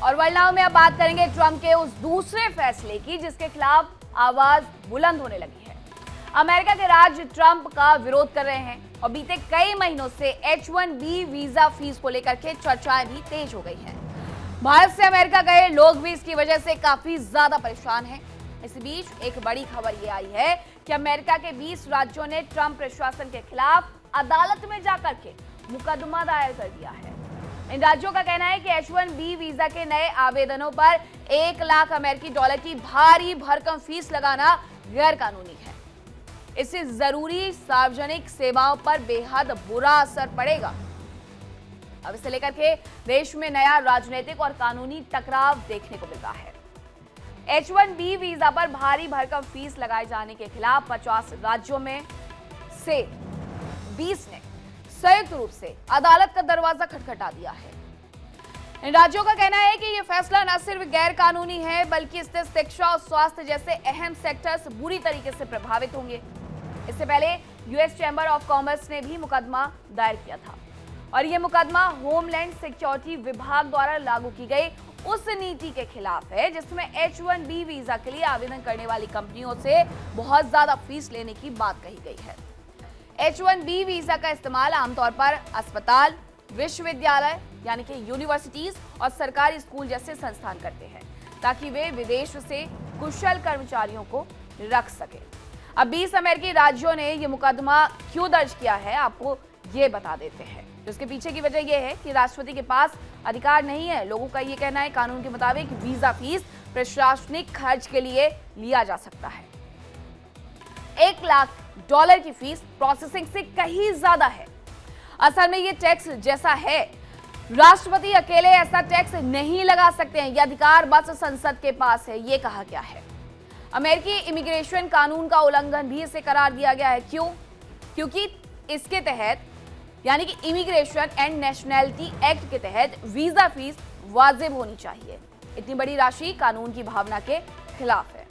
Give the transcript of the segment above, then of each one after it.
और world now में अब बात करेंगे ट्रंप के उस दूसरे फैसले की जिसके खिलाफ आवाज बुलंद होने लगी है। अमेरिका के राज्य ट्रंप का विरोध कर रहे हैं और बीते कई महीनों से H-1B वीजा फीस को लेकर के चर्चाएं भी तेज हो गई हैं। भारत से अमेरिका गए लोग भी इसकी वजह से काफी ज्यादा परेशान हैं। इसी बीच एक बड़ी खबर ये आई है कि अमेरिका के 20 राज्यों ने ट्रंप प्रशासन के खिलाफ अदालत में जाकर के मुकदमा दायर कर दिया है। इन राज्यों का कहना है कि H-1B वीजा के नए आवेदनों पर 1 लाख अमेरिकी डॉलर की भारी भरकम फीस लगाना गैर कानूनी है। इससे जरूरी सार्वजनिक सेवाओं पर बेहद बुरा असर पड़ेगा। अब इसे लेकर के देश में नया राजनीतिक और कानूनी टकराव देखने को मिल रहा है। H-1B वीजा पर भारी भरकम फीस लगाए जाने के खिलाफ 50 राज्यों में से 20 ने संयुक्त रूप से अदालत का दरवाजा खटखटा दिया है। इन राज्यों का कहना है कि यह फैसला न सिर्फ गैर कानूनी है बल्कि इससे शिक्षा और स्वास्थ्य जैसे अहम सेक्टर्स बुरी तरीके से प्रभावित होंगे। इससे पहले यूएस चैंबर ऑफ कॉमर्स ने भी मुकदमा दायर किया था और यह मुकदमा होमलैंड सिक्योरिटी विभाग द्वारा लागू की गई उस नीति के खिलाफ है जिसमें H-1B वीजा के लिए आवेदन करने वाली कंपनियों से बहुत ज्यादा फीस लेने की बात कही गई है। H-1B वीजा का इस्तेमाल आमतौर पर अस्पताल, विश्वविद्यालय यानी कि यूनिवर्सिटीज और सरकारी स्कूल जैसे संस्थान करते हैं ताकि वे विदेश से कुशल कर्मचारियों को रख सके। अब 20 अमेरिकी राज्यों ने यह मुकदमा क्यों दर्ज किया है आपको ये बता देते हैं। इसके पीछे की वजह यह है कि राष्ट्रपति के पास अधिकार नहीं है। लोगों का यह कहना है कानून के मुताबिक वीजा फीस प्रशासनिक खर्च के लिए लिया जा सकता है। 1 लाख डॉलर की फीस प्रोसेसिंग से कहीं ज्यादा है। असल में ये टैक्स जैसा है, राष्ट्रपति अकेले ऐसा टैक्स नहीं लगा सकते हैं। यह अधिकार बस संसद के पास है, ये कहा गया है। अमेरिकी इमिग्रेशन कानून का उल्लंघन भी इसे करार दिया गया है। क्यों? क्योंकि इसके तहत यानी कि इमिग्रेशन एंड नेशनैलिटी एक्ट के तहत वीजा फीस वाजिब होनी चाहिए। इतनी बड़ी राशि कानून की भावना के खिलाफ है।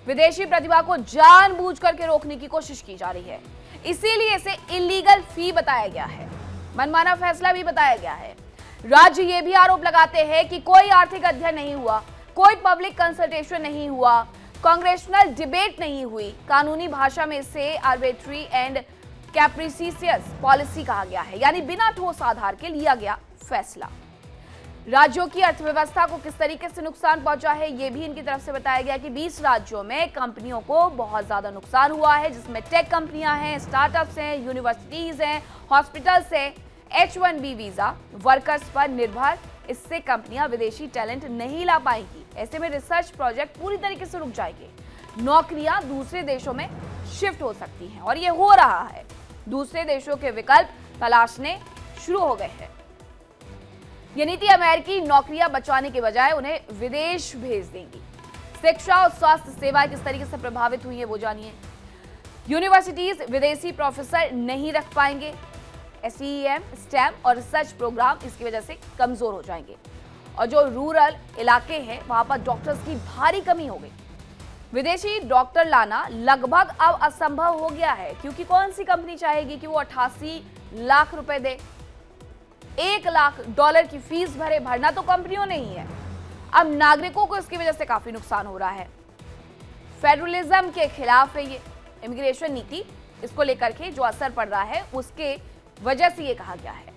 विदेशी प्रतिभा को जानबूझ करके रोकने की कोशिश की जा रही है, इसीलिए इसे इलीगल फी बताया गया है, मनमाना फैसला भी बताया गया है। राज्य ये भी आरोप लगाते हैं कि कोई आर्थिक अध्ययन नहीं हुआ, कोई पब्लिक कंसल्टेशन नहीं हुआ, कांग्रेशनल डिबेट नहीं हुई। कानूनी भाषा में इसे आर्बिट्री एंड कैप्रिसियस पॉलिसी कहा गया है, यानी बिना ठोस आधार के लिया गया फैसला। राज्यों की अर्थव्यवस्था को किस तरीके से नुकसान पहुंचा है ये भी इनकी तरफ से बताया गया कि 20 राज्यों में कंपनियों को बहुत ज्यादा नुकसान हुआ है, जिसमें टेक कंपनियां हैं, स्टार्टअप्स हैं, यूनिवर्सिटीज हैं, हॉस्पिटल्स हैं। H-1B वीजा वर्कर्स पर निर्भर, इससे कंपनियां विदेशी टैलेंट नहीं ला पाएंगी। ऐसे में रिसर्च प्रोजेक्ट पूरी तरीके से रुक जाएंगे, नौकरियां दूसरे देशों में शिफ्ट हो सकती हैं और ये हो रहा है। दूसरे देशों के विकल्प तलाशने शुरू हो गए हैं। ये नीति अमेरिकी नौकरियां बचाने के बजाय उन्हें विदेश भेज देंगी। शिक्षा और स्वास्थ्य सेवाएं किस तरीके से प्रभावित हुई है वो जानिए। यूनिवर्सिटीज विदेशी प्रोफेसर नहीं रख पाएंगे। STEM, STEM और रिसर्च प्रोग्राम इसकी वजह से कमजोर हो जाएंगे और जो रूरल इलाके हैं वहां पर डॉक्टर्स की भारी कमी हो गई। विदेशी डॉक्टर लाना लगभग अब असंभव हो गया है, क्योंकि कौन सी कंपनी चाहेगी कि वो 88 लाख रुपए दे, 1 लाख डॉलर की फीस भरना तो कंपनियों ने ही है। अब नागरिकों को इसकी वजह से काफी नुकसान हो रहा है। फेडरलिज्म के खिलाफ है ये इमिग्रेशन नीति। इसको लेकर के जो असर पड़ रहा है उसके वजह से ये कहा गया है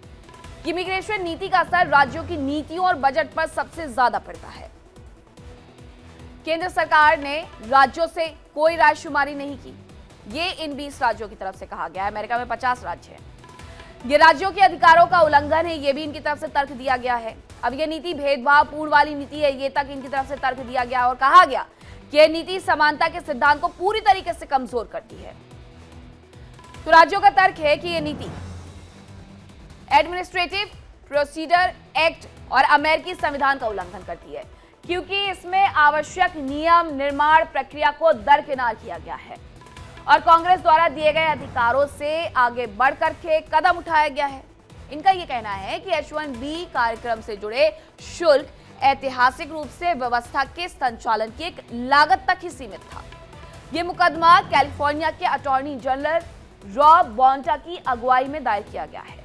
कि इमिग्रेशन नीति का असर राज्यों की नीतियों और बजट पर सबसे ज्यादा पड़ता है। केंद्र सरकार ने राज्यों से कोई रायशुमारी नहीं की, ये इन 20 राज्यों की तरफ से कहा गया है। अमेरिका में 50 राज्य हैं। ये राज्यों के अधिकारों का उल्लंघन है, ये भी इनकी तरफ से तर्क दिया गया है। अब ये नीति भेदभावपूर्ण वाली नीति है, ये तक इनकी तरफ से तर्क दिया गया और कहा गया कि यह नीति समानता के सिद्धांत को पूरी तरीके से कमजोर करती है। तो राज्यों का तर्क है कि यह नीति एडमिनिस्ट्रेटिव प्रोसीजर एक्ट और अमेरिकी संविधान का उल्लंघन करती है, क्योंकि इसमें आवश्यक नियम निर्माण प्रक्रिया को दरकिनार किया गया है और कांग्रेस द्वारा दिए गए अधिकारों से आगे बढ़कर के कदम उठाया गया है। इनका यह कहना है कि H-1B कार्यक्रम से जुड़े शुल्क ऐतिहासिक रूप से व्यवस्था के संचालन की एक लागत तक ही सीमित था। यह मुकदमा कैलिफोर्निया के अटॉर्नी जनरल रॉब बॉन्टा की अगुवाई में दायर किया गया है।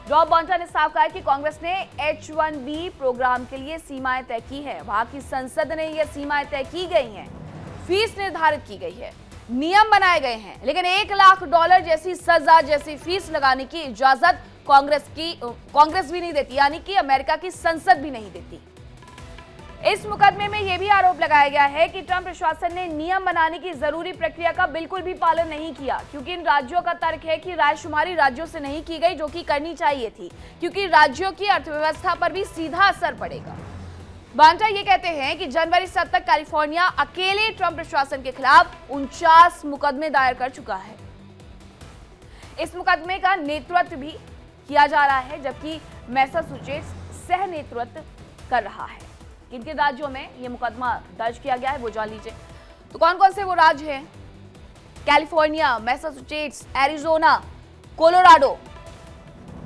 रॉब बोंटा ने साफ कहा कि कांग्रेस ने H1B प्रोग्राम के लिए सीमाएं तय की है। वहां की संसद ने यह सीमाएं तय की गई हैं, फीस निर्धारित की गई है, नियम बनाए गए हैं, लेकिन $1 लाख जैसी सजा जैसी फीस लगाने की इजाजत कांग्रेस भी नहीं देती, यानी कि अमेरिका की संसद भी नहीं देती। इस मुकदमे में यह भी आरोप लगाया गया है कि ट्रंप प्रशासन ने नियम बनाने की जरूरी प्रक्रिया का बिल्कुल भी पालन नहीं किया, क्योंकि इन राज्यों का तर्क है कि रायशुमारी राज्यों से नहीं की गई, जो कि करनी चाहिए थी, क्योंकि राज्यों की अर्थव्यवस्था पर भी सीधा असर पड़ेगा। बोंटा ये कहते हैं कि जनवरी 7 तक कैलिफोर्निया अकेले ट्रंप प्रशासन के खिलाफ 49 मुकदमे दायर कर चुका है। इस मुकदमे का नेतृत्व भी किया जा रहा है, जबकि मैसाचुसेट्स सह नेतृत्व कर रहा है। किन किन राज्यों में यह मुकदमा दर्ज किया गया है वो जान लीजिए। तो कौन कौन से वो राज्य हैं? California, Massachusetts, Arizona, Colorado,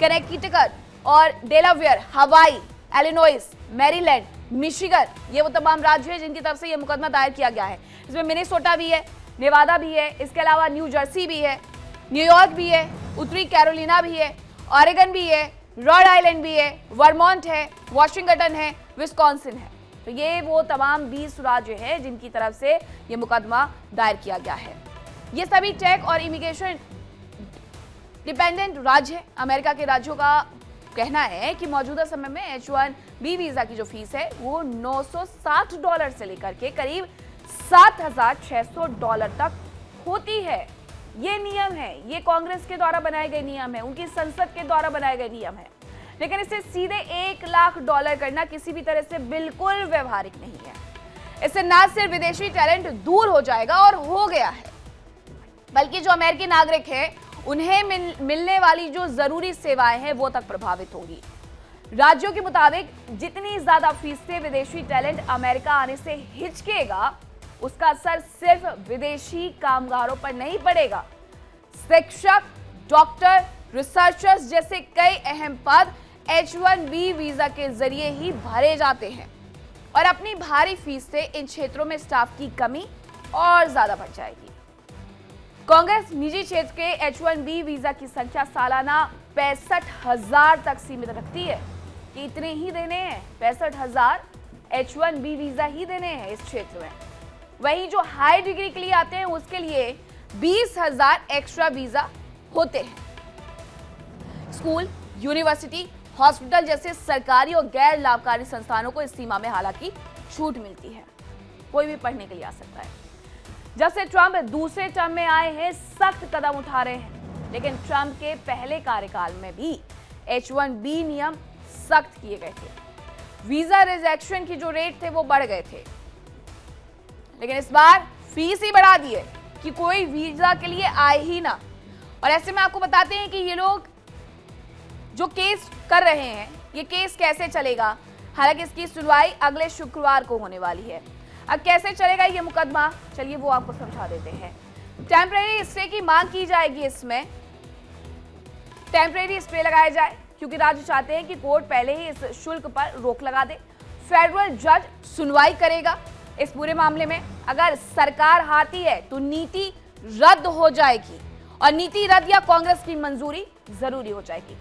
Connecticut और डेलावेयर, हवाई, इलिनॉइस, मैरीलैंड, मिशिगन, ये वो तमाम राज्य हैं जिनकी तरफ से यह मुकदमा दायर किया गया है। इसमें मिनेसोटा भी है, नेवादा भी है, इसके अलावा न्यू जर्सी भी है, न्यूयॉर्क भी है, उत्तरी कैरोलिना भी है, ऑरेगन भी है, रॉड आइलैंड भी है, वर्मोंट है, वाशिंगटन है, विस्कॉन्सिन है। तो ये वो तमाम 20 राज्य हैं जिनकी तरफ से ये मुकदमा दायर किया गया है। ये सभी टैक्स और इमिग्रेशन डिपेंडेंट राज्य हैं। अमेरिका के राज्यों का कहना है कि मौजूदा समय में H1B वीजा की जो फीस है वो $960 से लेकर के करीब $7,600 तक होती है। ये नियम है, ये कांग्रेस के द्वारा बनाए गए नियम है, उनकी संसद के द्वारा बनाए गए नियम है, लेकिन इसे सीधे $1 लाख करना किसी भी तरह से बिल्कुल व्यवहारिक नहीं है। इससे न सिर्फ विदेशी टैलेंट दूर हो जाएगा और हो गया है, बल्कि जो अमेरिकी नागरिक हैं उन्हें मिलने वाली जो जरूरी सेवाएं हैं वो तक प्रभावित होंगी। राज्यों के मुताबिक जितनी ज्यादा फीस से विदेशी टैलेंट अमेरिका आने से हिचकेगा, उसका असर सिर्फ विदेशी कामगारों पर नहीं पड़ेगा। शिक्षक, डॉक्टर, रिसर्चर्स जैसे कई अहम पद H1B वीजा के जरिए ही भरे जाते हैं और अपनी भारी फीस से इन क्षेत्रों में स्टाफ की कमी और ज्यादा बढ़ जाएगी। कांग्रेस निजी क्षेत्र के H1B वीजा की संख्या सालाना 65,000 तक सीमित रखती है कि इतने ही देने हैं, 65,000 H1B वीजा ही देने हैं इस क्षेत्र में। वहीं जो हाई डिग्री के लिए आते हैं उसके लिए 20,000 एक्स्ट्रा वीजा होते हैं। स्कूल, यूनिवर्सिटी, हॉस्पिटल जैसे सरकारी और गैर लाभकारी संस्थानों को इस सीमा में हालांकि छूट मिलती है, कोई भी पढ़ने के लिए आ सकता है। जब से ट्रंप दूसरे टर्म में आए हैं सख्त कदम उठा रहे हैं, लेकिन ट्रंप के पहले कार्यकाल में भी H1B नियम सख्त किए गए थे। वीजा रिजेक्शन की जो रेट थे वो बढ़ गए थे, लेकिन इस बार फीस ही बढ़ा दी है कि कोई वीजा के लिए आए ही ना। और ऐसे में आपको बताते हैं कि ये लोग जो केस कर रहे हैं, ये केस कैसे चलेगा। हालांकि इसकी सुनवाई अगले शुक्रवार को होने वाली है। अब कैसे चलेगा ये मुकदमा, चलिए वो आपको समझा देते हैं। टेम्परेरी स्टे की मांग की जाएगी। इसमें टेम्परेरी स्टे लगाया जाए क्योंकि राज्य चाहते हैं कि कोर्ट पहले ही इस शुल्क पर रोक लगा दे। फेडरल जज सुनवाई करेगा इस पूरे मामले में। अगर सरकार हारती है तो नीति रद्द हो जाएगी और नीति रद्द या कांग्रेस की मंजूरी जरूरी हो जाएगी।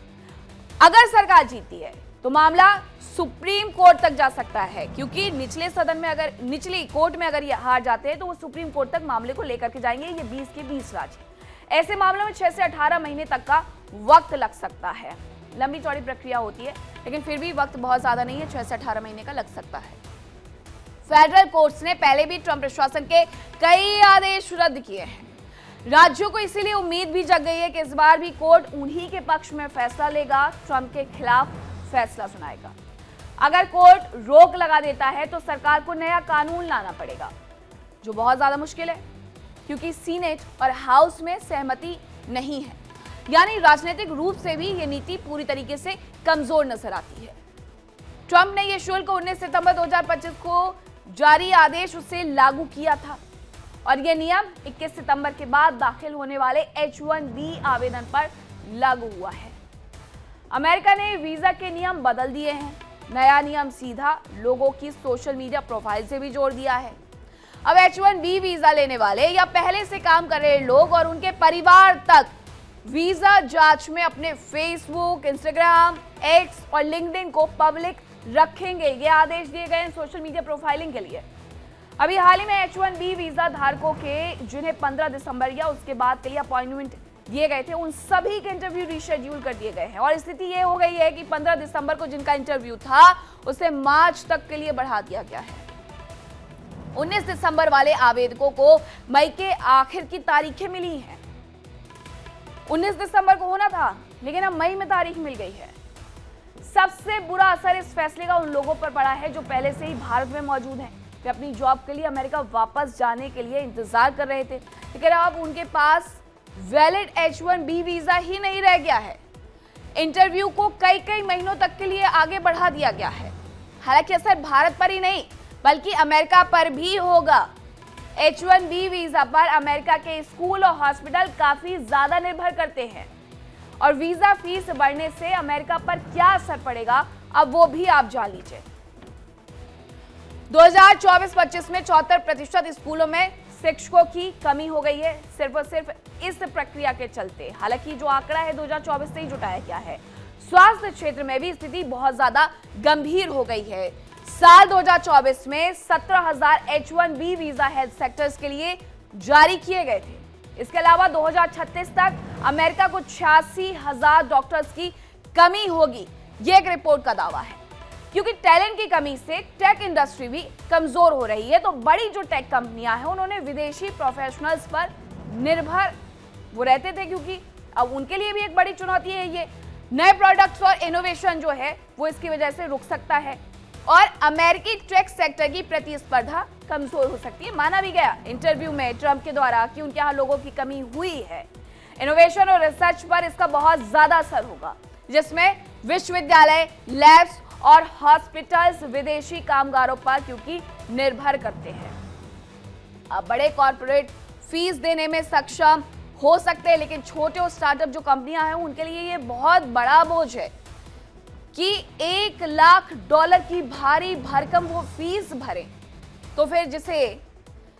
अगर सरकार जीतती है तो मामला सुप्रीम कोर्ट तक जा सकता है, क्योंकि निचली कोर्ट में अगर ये हार जाते हैं तो वो सुप्रीम कोर्ट तक मामले को लेकर के जाएंगे। ये 20 के 20 राज्य। ऐसे मामलों में 6 से 18 महीने तक का वक्त लग सकता है। लंबी चौड़ी प्रक्रिया होती है, लेकिन फिर भी वक्त बहुत ज्यादा नहीं है, 6 से 18 महीने का लग सकता है। फेडरल कोर्ट्स ने पहले भी ट्रंप प्रशासन के कई आदेश रद्द किए हैं। राज्यों को इसीलिए उम्मीद भी जग गई है कि इस बार भी कोर्ट उन्हीं के पक्ष में फैसला लेगा, ट्रंप के खिलाफ फैसला सुनाएगा। अगर कोर्ट रोक लगा देता है तो सरकार को नया कानून लाना पड़ेगा, जो बहुत ज्यादा मुश्किल है क्योंकि सीनेट और हाउस में सहमति नहीं है। यानी राजनीतिक रूप से भी ये नीति पूरी तरीके से कमजोर नजर आती है। ट्रंप ने यह शुल्क 19 सितंबर 2025 को जारी आदेश उसे लागू किया था और यह नियम 21 सितंबर के बाद दाखिल होने वाले H1B आवेदन पर लागू हुआ है। अमेरिका ने वीजा के नियम बदल दिए हैं। नया नियम सीधा लोगों की सोशल मीडिया प्रोफाइल से भी जोड़ दिया है। अब H1B वीजा लेने वाले या पहले से काम कर रहे लोग और उनके परिवार तक वीजा जांच में अपने फेसबुक, इंस्टाग्राम, एक्स और लिंक्डइन को पब्लिक रखेंगे। ये आदेश दिए गए हैं सोशल मीडिया प्रोफाइलिंग के लिए। अभी हाल ही में H1B वीजा धारकों के जिन्हें 15 दिसंबर या उसके बाद के लिए अपॉइंटमेंट दिए गए थे, उन सभी के इंटरव्यू रिशेड्यूल कर दिए गए हैं और स्थिति ये हो गई है कि 15 दिसंबर को जिनका इंटरव्यू था उसे मार्च तक के लिए बढ़ा दिया गया है। 19 दिसंबर वाले आवेदकों को मई के आखिर की तारीखें मिली हैं। 19 दिसंबर को होना था लेकिन अब मई में तारीख मिल गई है। सबसे बुरा असर इस फैसले का उन लोगों पर पड़ा है जो पहले से ही भारत में मौजूद हैं। वे अपनी जॉब के लिए अमेरिका वापस जाने के लिए इंतजार कर रहे थे, लेकिन अब उनके पास वैलिड H1B वीजा ही नहीं रह गया है। इंटरव्यू को कई कई महीनों तक के लिए आगे बढ़ा दिया गया है। हालांकि असर भारत पर ही नहीं बल्कि अमेरिका पर भी होगा। H1B वीजा पर अमेरिका के स्कूल और हॉस्पिटल काफी ज्यादा निर्भर करते हैं और वीजा फीस बढ़ने से अमेरिका पर क्या असर पड़ेगा अब वो भी आप जान लीजिए। 2024-25 में 74% स्कूलों में शिक्षकों की कमी हो गई है, सिर्फ और सिर्फ इस प्रक्रिया के चलते। हालांकि जो आंकड़ा है 2024 से ही जुटाया गया है। स्वास्थ्य क्षेत्र में भी स्थिति बहुत ज्यादा गंभीर हो गई है। साल 2024 में 17,000 H1B वीजा हेल्थ सेक्टर्स के लिए जारी किए गए थे। इसके अलावा 2036 तक अमेरिका को 86,000 डॉक्टर्स की कमी होगी, ये एक रिपोर्ट का दावा है। क्योंकि टैलेंट की कमी से टेक इंडस्ट्री भी कमजोर हो रही है, तो बड़ी जो टेक कंपनियां हैं उन्होंने विदेशी प्रोफेशनल्स पर निर्भर वो रहते थे, क्योंकि अब उनके लिए भी एक बड़ी चुनौती है ये। नए प्रोडक्ट्स और इनोवेशन जो है वो इसकी वजह से रुक सकता है और अमेरिकी टेक सेक्टर की प्रतिस्पर्धा कमजोर हो सकती है। माना भी गया इंटरव्यू में ट्रंप के द्वारा कि उनके यहाँ लोगों की कमी हुई है। इनोवेशन और रिसर्च पर इसका बहुत ज्यादा असर होगा, जिसमें विश्वविद्यालय, लैब्स और हॉस्पिटल्स विदेशी कामगारों पर क्योंकि निर्भर करते हैं। अब बड़े कॉर्पोरेट फीस देने में सक्षम हो सकते हैं, लेकिन छोटे और स्टार्टअप जो कंपनियां हैं उनके लिए ये बहुत बड़ा बोझ है कि $1 लाख की भारी भरकम वो फीस भरें, तो फिर जिसे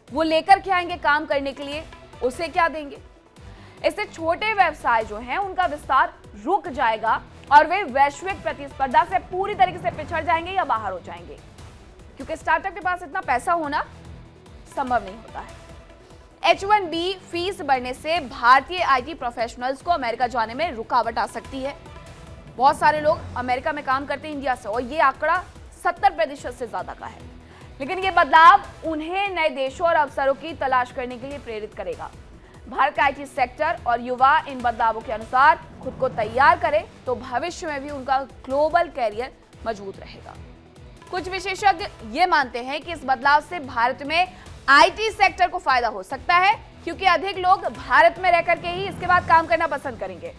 वो लेकर के आएंगे काम करने के लिए उसे क्या देंगे। इससे छोटे व्यवसाय जो हैं उनका विस्तार रुक जाएगा और वे वैश्विक प्रतिस्पर्धा से पूरी तरीके से पिछड़ जाएंगे या बाहर हो जाएंगे, क्योंकि स्टार्टअप के पास इतना पैसा होना संभव नहीं होता है। H1B फीस बढ़ने से भारतीय IT प्रोफेशनल्स को अमेरिका जाने में रुकावट आ सकती है। बहुत सारे लोग अमेरिका में काम करते हैं इंडिया से और ये आंकड़ा 70% से ज्यादा का है। लेकिन ये बदलाव उन्हें नए देशों और अवसरों की तलाश करने के लिए प्रेरित करेगा। भारत का IT सेक्टर और युवा इन बदलावों के अनुसार खुद को तैयार करें तो भविष्य में भी उनका ग्लोबल कैरियर मजबूत रहेगा। कुछ विशेषज्ञ ये मानते हैं कि इस बदलाव से भारत में IT सेक्टर को फायदा हो सकता है, क्योंकि अधिक लोग भारत में रह करके ही इसके बाद काम करना पसंद करेंगे।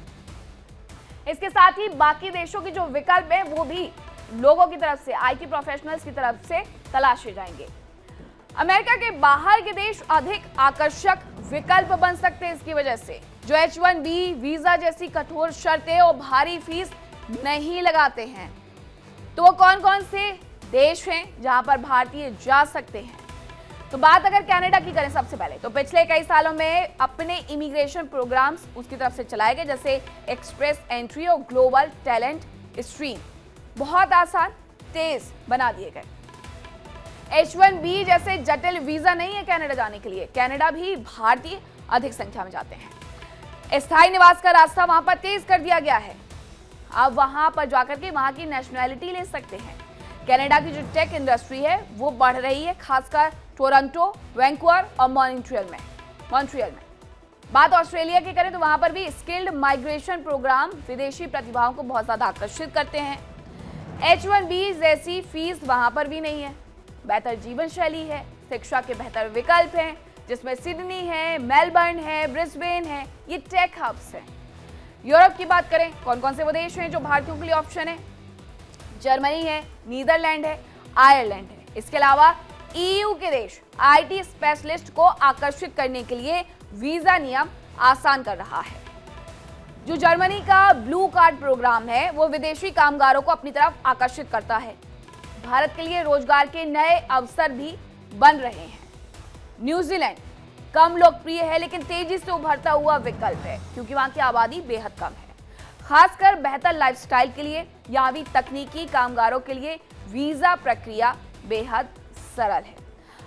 इसके साथ ही बाकी देशों की जो विकल्प है वो भी लोगों की तरफ से, IT प्रोफेशनल्स की तरफ से तलाशे जाएंगे। अमेरिका के बाहर के देश अधिक आकर्षक विकल्प बन सकते हैं इसकी वजह से, जो H1B वीजा जैसी कठोर शर्तें और भारी फीस नहीं लगाते हैं। तो वो कौन कौन से देश हैं जहां पर भारतीय जा सकते हैं? तो बात अगर कनाडा की करें सबसे पहले, तो पिछले कई सालों में अपने इमिग्रेशन प्रोग्राम्स उसकी तरफ से चलाए गए, जैसे एक्सप्रेस एंट्री और ग्लोबल टैलेंट स्ट्रीम बहुत आसान, तेज बना दिए गए। H1B जैसे जटिल वीजा नहीं है कनाडा जाने के लिए। कनाडा भी भारतीय अधिक संख्या में जाते हैं। स्थायी निवास का रास्ता वहां पर तेज कर दिया गया है। आप वहां पर जाकर के वहां की नेशनैलिटी ले सकते हैं। कनाडा की जो टेक इंडस्ट्री है वो बढ़ रही है, खासकर टोरंटो, वैंकूवर और मॉन्ट्रियल में। बात ऑस्ट्रेलिया की करें तो वहां पर भी स्किल्ड माइग्रेशन प्रोग्राम विदेशी प्रतिभाओं को बहुत ज्यादा आकर्षित करते हैं। H1B जैसी फीस वहां पर भी नहीं है। बेहतर जीवन शैली है, शिक्षा के बेहतर विकल्प हैं, जिसमें सिडनी है, मेलबर्न है, ब्रिस्बेन है, ये टेक हब्स हैं। यूरोप की बात करें, कौन कौन से वो देश हैं जो भारतीयों के लिए ऑप्शन है? जर्मनी है, नीदरलैंड है, आयरलैंड है। इसके अलावा EU के देश IT स्पेशलिस्ट को आकर्षित करने के लिए वीजा नियम आसान कर रहा है। जो जर्मनी का ब्लू कार्ड प्रोग्राम है वो विदेशी कामगारों को अपनी तरफ आकर्षित करता है। भारत के लिए रोजगार के नए अवसर भी बन रहे हैं। न्यूजीलैंड कम लोकप्रिय है लेकिन तेजी से उभरता हुआ विकल्प है, क्योंकि वहां की आबादी बेहद कम है। खासकर बेहतर लाइफस्टाइल के लिए यहाँ भी तकनीकी कामगारों के लिए वीजा प्रक्रिया बेहद सरल है।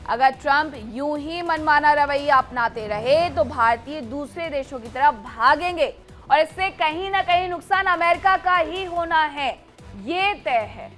अगर ट्रंप यूं ही मनमाना रवैया अपनाते रहे तो भारतीय दूसरे देशों की तरफ भागेंगे और इससे कहीं ना कहीं नुकसान अमेरिका का ही होना है, ये तय है।